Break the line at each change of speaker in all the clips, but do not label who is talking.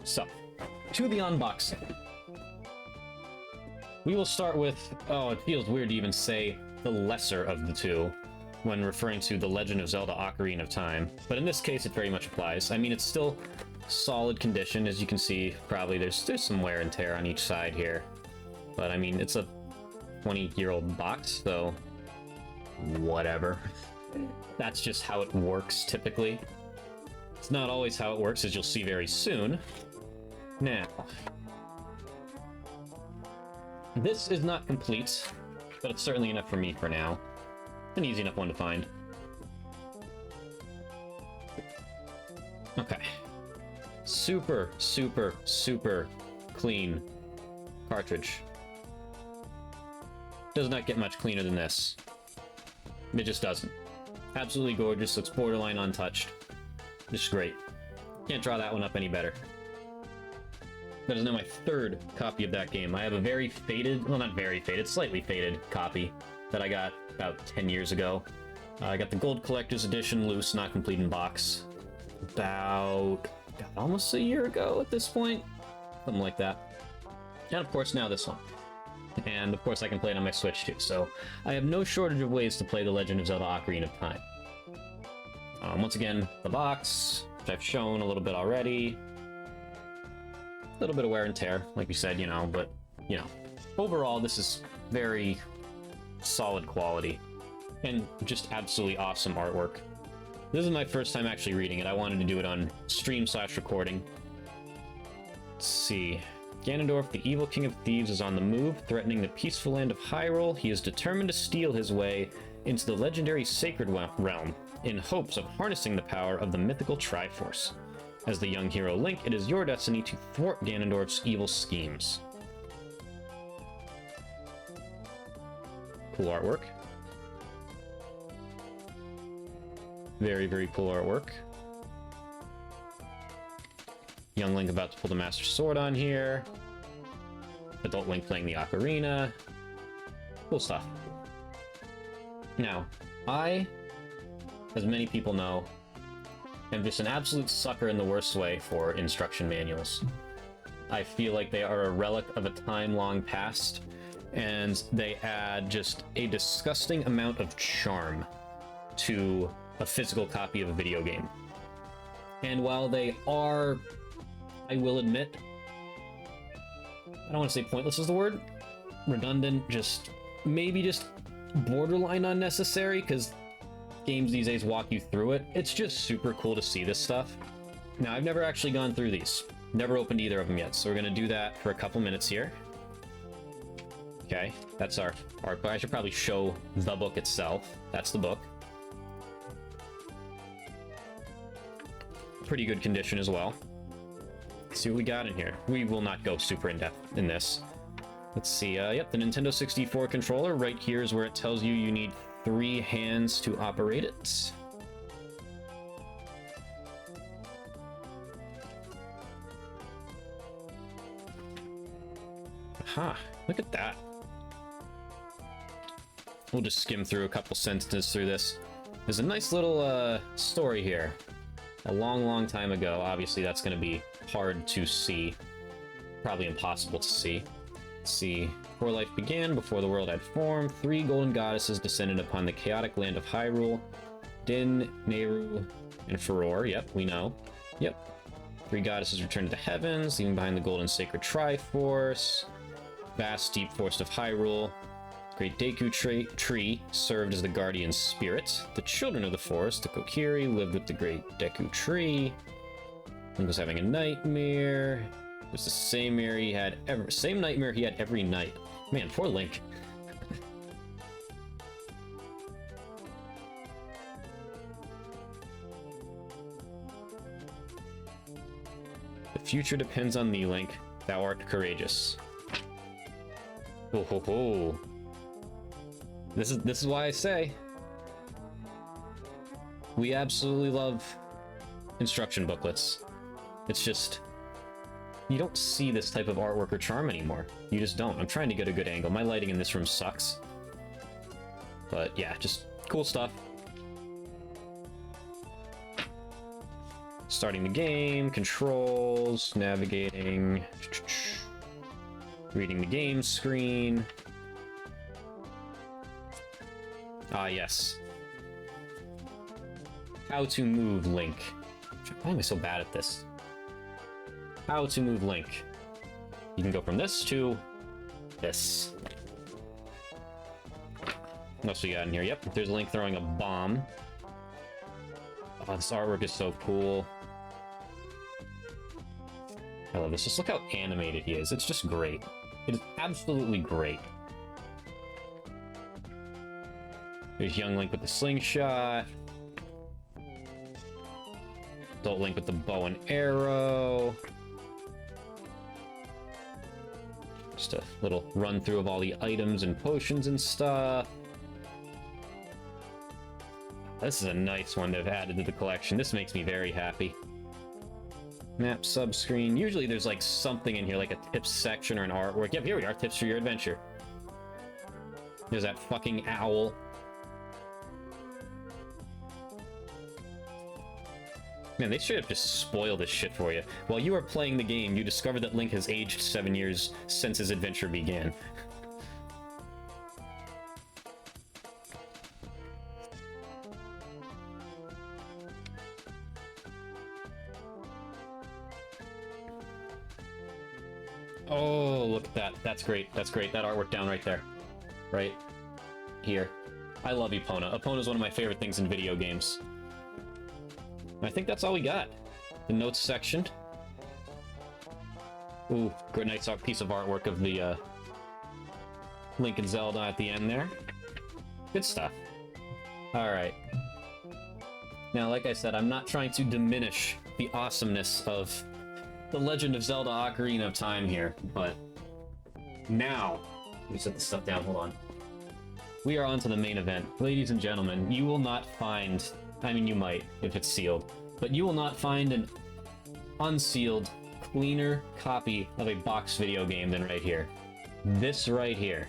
So, to the unboxing. We will start with, oh, it feels weird to even say the lesser of the two when referring to The Legend of Zelda Ocarina of Time, but in this case it very much applies. I mean, it's still solid condition, as you can see. Probably there's some wear and tear on each side here, but I mean, it's a 20-year-old box, so whatever. That's just how it works typically. It's not always how it works, as you'll see very soon. Now, this is not complete, but it's certainly enough for me for now. An easy enough one to find. Okay. Super, super, super clean cartridge. Does not get much cleaner than this. It just doesn't. Absolutely gorgeous, looks borderline untouched. Just great. Can't draw that one up any better. That is now my third copy of that game. I have a very faded, well, not very faded, slightly faded copy that I got about 10 years ago. I got the Gold Collector's Edition, loose, not complete in box, about almost a year ago at this point. Something like that. And of course now this one. And of course I can play it on my Switch too, so I have no shortage of ways to play The Legend of Zelda Ocarina of Time. Once again, the box, which I've shown a little bit already. A little bit of wear and tear, like we said, you know, but, you know, overall, this is very solid quality and just absolutely awesome artwork. This is my first time actually reading it. I wanted to do it on stream/recording. Let's see. Ganondorf, the evil king of thieves, is on the move, threatening the peaceful land of Hyrule. He is determined to steal his way into the legendary Sacred Realm in hopes of harnessing the power of the mythical Triforce. As the young hero Link, it is your destiny to thwart Ganondorf's evil schemes. Cool artwork. Very, very cool artwork. Young Link about to pull the Master Sword on here. Adult Link playing the Ocarina. Cool stuff. Now, I, as many people know, I'm just an absolute sucker in the worst way for instruction manuals. I feel like they are a relic of a time long past, and they add just a disgusting amount of charm to a physical copy of a video game. And while they are, I will admit, I don't want to say pointless is the word, redundant, just maybe just borderline unnecessary, because games these days walk you through it. It's just super cool to see this stuff. Now, I've never actually gone through these. Never opened either of them yet, so we're going to do that for a couple minutes here. Okay, that's our art book. I should probably show the book itself. That's the book. Pretty good condition as well. Let's see what we got in here. We will not go super in-depth in this. Let's see, yep, the Nintendo 64 controller. Right here is where it tells you you need 3 hands to operate it. Aha, look at that. We'll just skim through a couple sentences through this. There's a nice little story here. A long, long time ago. Obviously, that's going to be hard to see. Probably impossible to see. Let's see. Before life began, before the world had formed, 3 golden goddesses descended upon the chaotic land of Hyrule. Din, Nehru, and Furore. Yep, we know. Yep. 3 goddesses returned to the heavens, leaving behind the golden sacred Triforce. Vast, deep forest of Hyrule. Great Deku tree served as the guardian spirit. The children of the forest, the Kokiri, lived with the great Deku tree. Link was having a nightmare. It was the same nightmare he had every night. Man, poor Link. The future depends on thee, Link. Thou art courageous. Ho ho ho. This is why I say we absolutely love instruction booklets. It's just, you don't see this type of artwork or charm anymore. You just don't. I'm trying to get a good angle. My lighting in this room sucks. But yeah, just cool stuff. Starting the game, controls, navigating, reading the game screen. Ah, yes. How to move Link. Why am I so bad at this? How to move Link. You can go from this to this. What else we got in here? Yep, there's Link throwing a bomb. Oh, this artwork is so cool. I love this. Just look how animated he is. It's just great. It is absolutely great. There's young Link with the slingshot. Adult Link with the bow and arrow. Just a little run through of all the items and potions and stuff. This is a nice one they've added to the collection. This makes me very happy. Map subscreen. Usually there's like something in here, like a tips section or an artwork. Yep, here we are. Tips for your adventure. There's that fucking owl. Man, they should have just spoiled this shit for you. While you are playing the game, you discover that Link has aged 7 years since his adventure began. Oh, look at that. That's great. That's great. That artwork down right there. Right here. I love Epona. Epona is one of my favorite things in video games. I think that's all we got. The notes section. Ooh, great nice piece of artwork of the Link and Zelda at the end there. Good stuff. Alright. Now, like I said, I'm not trying to diminish the awesomeness of The Legend of Zelda Ocarina of Time here, but now, let me set this stuff down, hold on. We are on to the main event. Ladies and gentlemen, you will not find, I mean you might if it's sealed, but you will not find an unsealed, cleaner copy of a box video game than right here. This right here.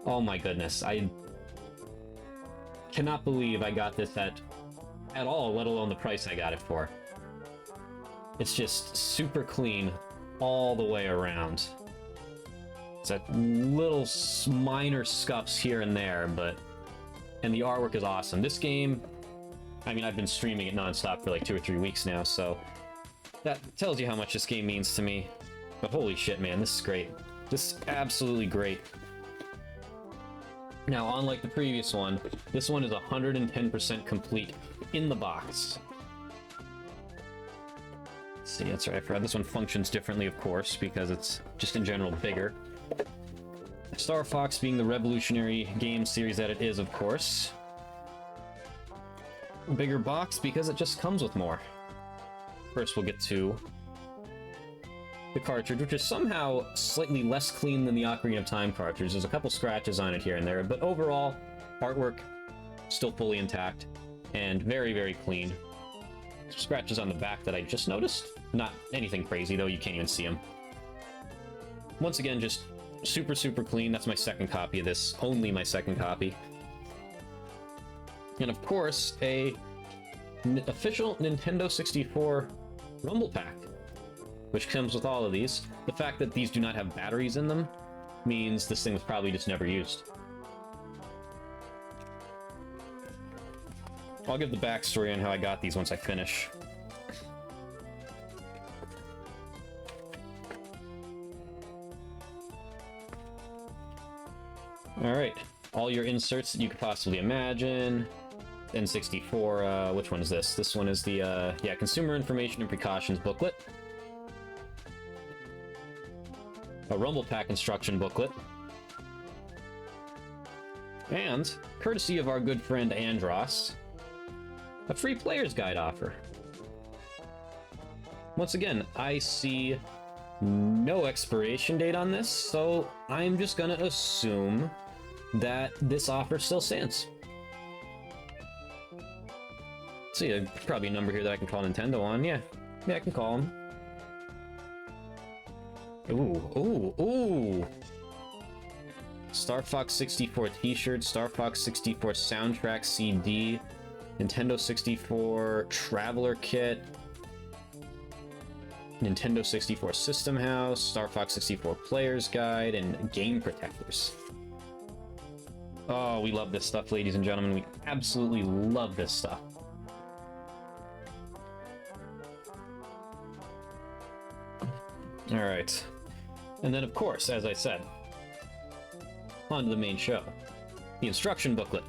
Oh my goodness, I cannot believe I got this at all, let alone the price I got it for. It's just super clean all the way around. It's a little minor scuffs here and there, and the artwork is awesome. This game, I mean, I've been streaming it nonstop for like 2 or 3 weeks now, so that tells you how much this game means to me. But holy shit, man, this is great. This is absolutely great. Now, unlike the previous one, this one is 110% complete in the box. Let's see, that's right, I forgot. This one functions differently, of course, because it's just in general bigger. Star Fox being the revolutionary game series that it is, of course. Bigger box because it just comes with more. First, we'll get to the cartridge, which is somehow slightly less clean than the Ocarina of Time cartridge. There's a couple scratches on it here and there, but overall, artwork still fully intact and very, very clean. Some scratches on the back that I just noticed. Not anything crazy, though. You can't even see them. Once again, just super, super clean. That's my second copy of this. Only my second copy. And of course, a official Nintendo 64 Rumble Pack, which comes with all of these. The fact that these do not have batteries in them means this thing was probably just never used. I'll give the backstory on how I got these once I finish. Alright, all your inserts that you could possibly imagine. N64, which one is this? This one is the, yeah, Consumer Information and Precautions booklet. A Rumble Pack instruction booklet. And, courtesy of our good friend Andros, a free player's guide offer. Once again, I see no expiration date on this, so I'm just gonna assume that this offer still stands. See, there's probably a number here that I can call Nintendo on. Yeah, I can call them. Ooh. Star Fox 64 t-shirt, Star Fox 64 soundtrack CD, Nintendo 64 Traveler Kit, Nintendo 64 System House, Star Fox 64 Player's Guide, and Game Protectors. Oh, we love this stuff, ladies and gentlemen. We absolutely love this stuff. Alright. And then, of course, as I said, on to the main show. The instruction booklet.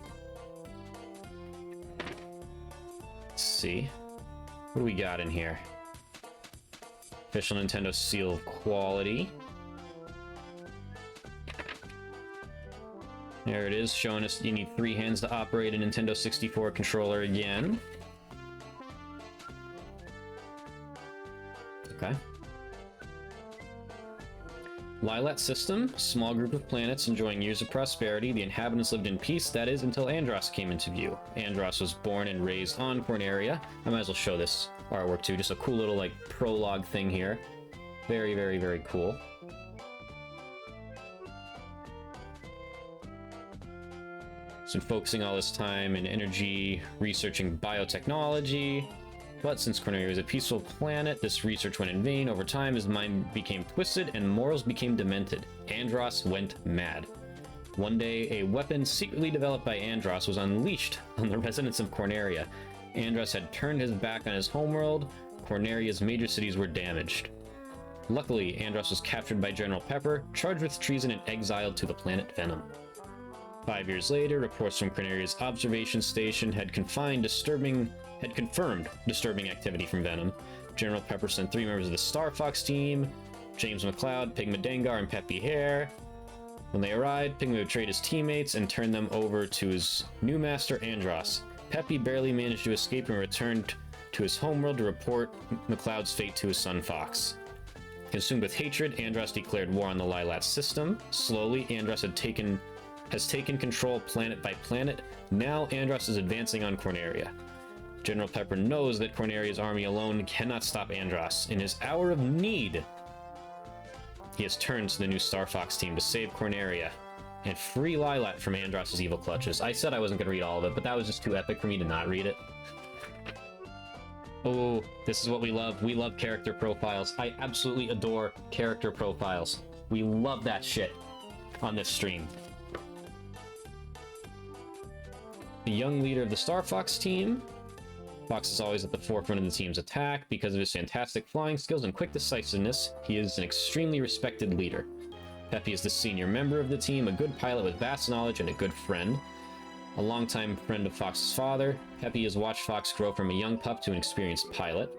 Let's see. What do we got in here? Official Nintendo seal of quality. There it is, showing us you need 3 hands to operate a Nintendo 64 controller again. Okay. Lylat system, small group of planets enjoying years of prosperity. The inhabitants lived in peace, that is, until Andross came into view. Andross was born and raised on Corneria. I might as well show this artwork too, just a cool little like prologue thing here. Very, very, very cool. He's been focusing all his time and energy researching biotechnology. But since Corneria is a peaceful planet, this research went in vain. Over time, his mind became twisted and morals became demented. Andross went mad. One day, a weapon secretly developed by Andross was unleashed on the residents of Corneria. Andross had turned his back on his homeworld. Corneria's major cities were damaged. Luckily, Andross was captured by General Pepper, charged with treason and exiled to the planet Venom. 5 years later, reports from Corneria's observation station had confirmed disturbing activity from Venom. General Pepper sent 3 members of the Star Fox team, James McCloud, Pigma Dengar, and Peppy Hare. When they arrived, Pigma betrayed his teammates and turned them over to his new master, Andross. Peppy barely managed to escape and returned to his homeworld to report McCloud's fate to his son Fox. Consumed with hatred, Andross declared war on the Lylat system. Slowly, Andross has taken control planet by planet. Now Andross is advancing on Corneria. General Pepper knows that Corneria's army alone cannot stop Andross. In his hour of need, he has turned to the new Star Fox team to save Corneria and free Lylat from Andross's evil clutches. I said I wasn't going to read all of it, but that was just too epic for me to not read it. Oh, this is what we love. We love character profiles. I absolutely adore character profiles. We love that shit on this stream. The young leader of the Star Fox team. Fox is always at the forefront of the team's attack. Because of his fantastic flying skills and quick decisiveness, he is an extremely respected leader. Peppy is the senior member of the team, a good pilot with vast knowledge and a good friend. A longtime friend of Fox's father, Peppy has watched Fox grow from a young pup to an experienced pilot.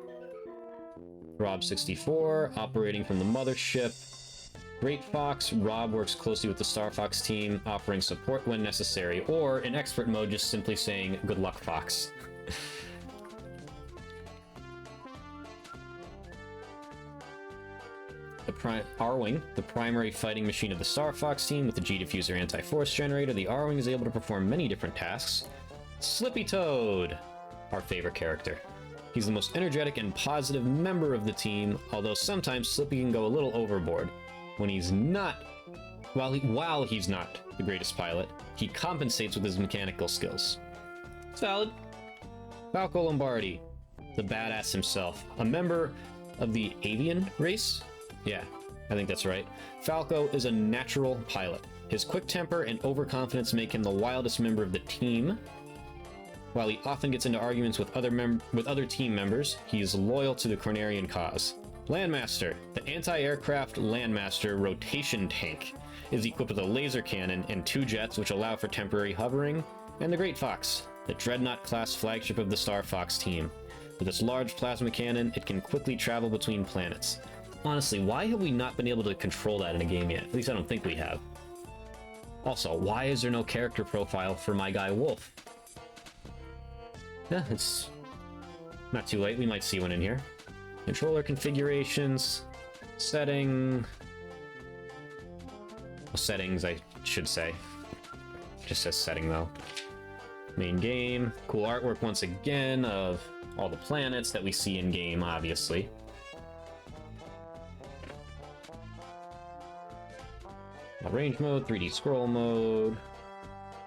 Rob 64, operating from the mothership. Great Fox, Rob works closely with the Star Fox team, offering support when necessary, or in expert mode, just simply saying, "Good luck, Fox." R-Wing, the primary fighting machine of the Star Fox team with the G-Diffuser anti-force generator, the R-Wing is able to perform many different tasks. Slippy Toad, our favorite character. He's the most energetic and positive member of the team, although sometimes Slippy can go a little overboard. When he's not, while he's not the greatest pilot, he compensates with his mechanical skills. Salad. Falco Lombardi, the badass himself, a member of the avian race? Yeah, I think that's right. Falco is a natural pilot. His quick temper and overconfidence make him the wildest member of the team. While he often gets into arguments with other team members, he is loyal to the Cornerian cause. Landmaster, the anti-aircraft Landmaster rotation tank, is equipped with a laser cannon and 2 jets which allow for temporary hovering, and the Great Fox, the Dreadnought-class flagship of the Star Fox team. With its large plasma cannon, it can quickly travel between planets. Honestly, why have we not been able to control that in a game yet? At least I don't think we have. Also, why is there no character profile for my guy Wolf? Yeah, it's not too late. We might see one in here. Controller configurations, settings, I should say. It just says setting though. Main game, cool artwork once again of all the planets that we see in game, obviously. Range mode, 3D scroll mode.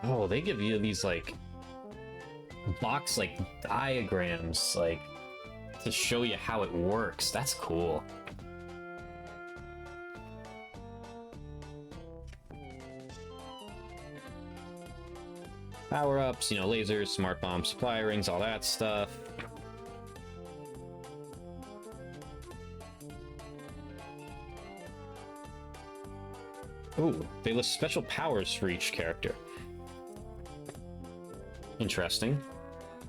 Oh, they give you these like box like diagrams, like to show you how it works. That's cool. Power-ups, you know, lasers, smart bomb, supply rings, all that stuff. Ooh, they list special powers for each character. Interesting.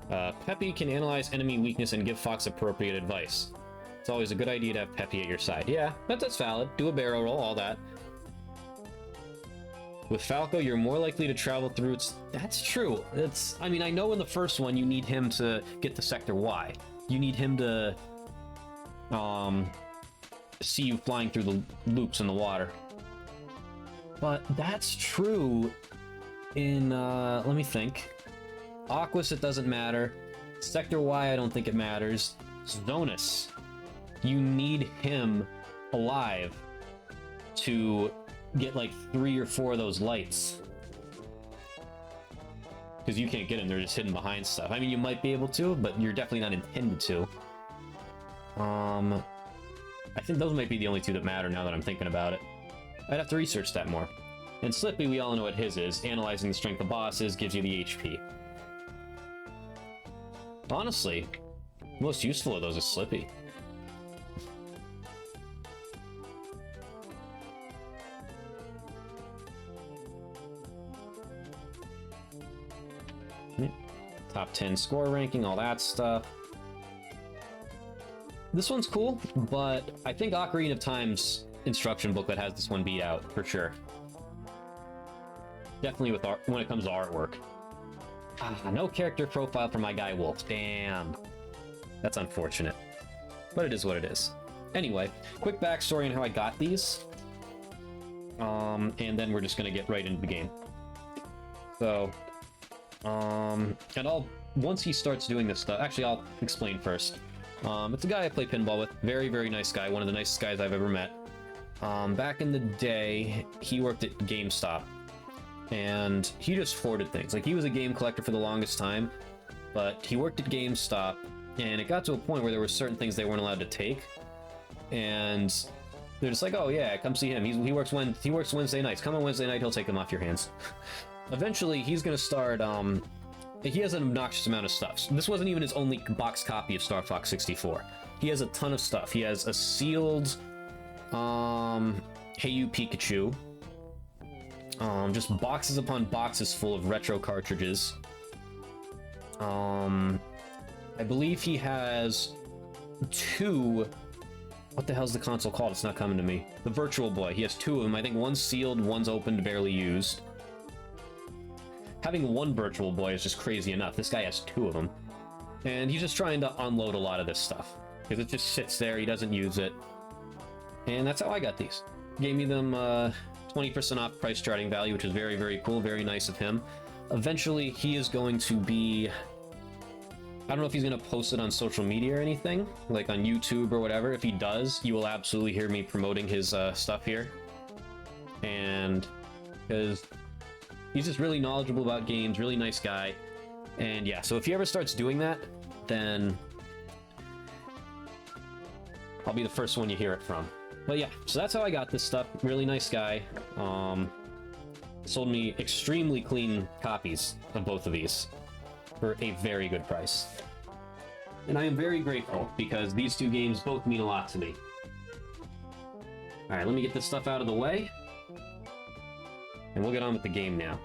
Peppy can analyze enemy weakness and give Fox appropriate advice. It's always a good idea to have Peppy at your side. Yeah, that's valid. Do a barrel roll, all that. With Falco, you're more likely to travel through its... That's true. I mean, I know in the first one you need him to get to Sector Y. You need him to see you flying through the loops in the water. But that's true in, let me think. Aquas, it doesn't matter. Sector Y, I don't think it matters. Zonus, you need him alive to get like 3 or 4 of those lights. Because you can't get them, they're just hidden behind stuff. I mean, you might be able to, but you're definitely not intended to. I think those might be the only 2 that matter now that I'm thinking about it. I'd have to research that more. And Slippy, we all know what his is. Analyzing the strength of bosses gives you the HP. Honestly, most useful of those is Slippy. Top 10 score ranking, all that stuff. This one's cool, but I think Ocarina of Time's instruction booklet has this one beat out, for sure. Definitely with art, when it comes to artwork. No character profile for my guy Wolf. Damn. That's unfortunate. But it is what it is. Anyway, quick backstory on how I got these. And then we're just gonna get right into the game. So, and once he starts doing this stuff, actually I'll explain first. It's a guy I play pinball with, very, very nice guy, one of the nicest guys I've ever met. Back in the day, he worked at GameStop, and he just hoarded things. Like, he was a game collector for the longest time, but he worked at GameStop, and it got to a point where there were certain things they weren't allowed to take, and they're just like, oh yeah, come see him. He works Wednesday nights. Come on Wednesday night, he'll take them off your hands. Eventually, he's gonna start, he has an obnoxious amount of stuff. This wasn't even his only box copy of Star Fox 64. He has a ton of stuff. He has a sealed, Hey You Pikachu. Just boxes upon boxes full of retro cartridges. I believe he has 2... What the hell's the console called? It's not coming to me. The Virtual Boy. He has 2 of them. I think one's sealed, one's opened, barely used. Having one Virtual Boy is just crazy enough. This guy has 2 of them. And he's just trying to unload a lot of this stuff. Because it just sits there, he doesn't use it. And that's how I got these. Gave me them 20% off price charting value, which is very, very cool, very nice of him. Eventually, he is going to be... I don't know if he's going to post it on social media or anything, like on YouTube or whatever. If he does, you will absolutely hear me promoting his stuff here. And because he's just really knowledgeable about games, really nice guy. And yeah, so if he ever starts doing that, then I'll be the first one you hear it from. But yeah, so that's how I got this stuff. Really nice guy. Sold me extremely clean copies of both of these for a very good price. And I am very grateful because these 2 games both mean a lot to me. Alright, let me get this stuff out of the way. And we'll get on with the game now.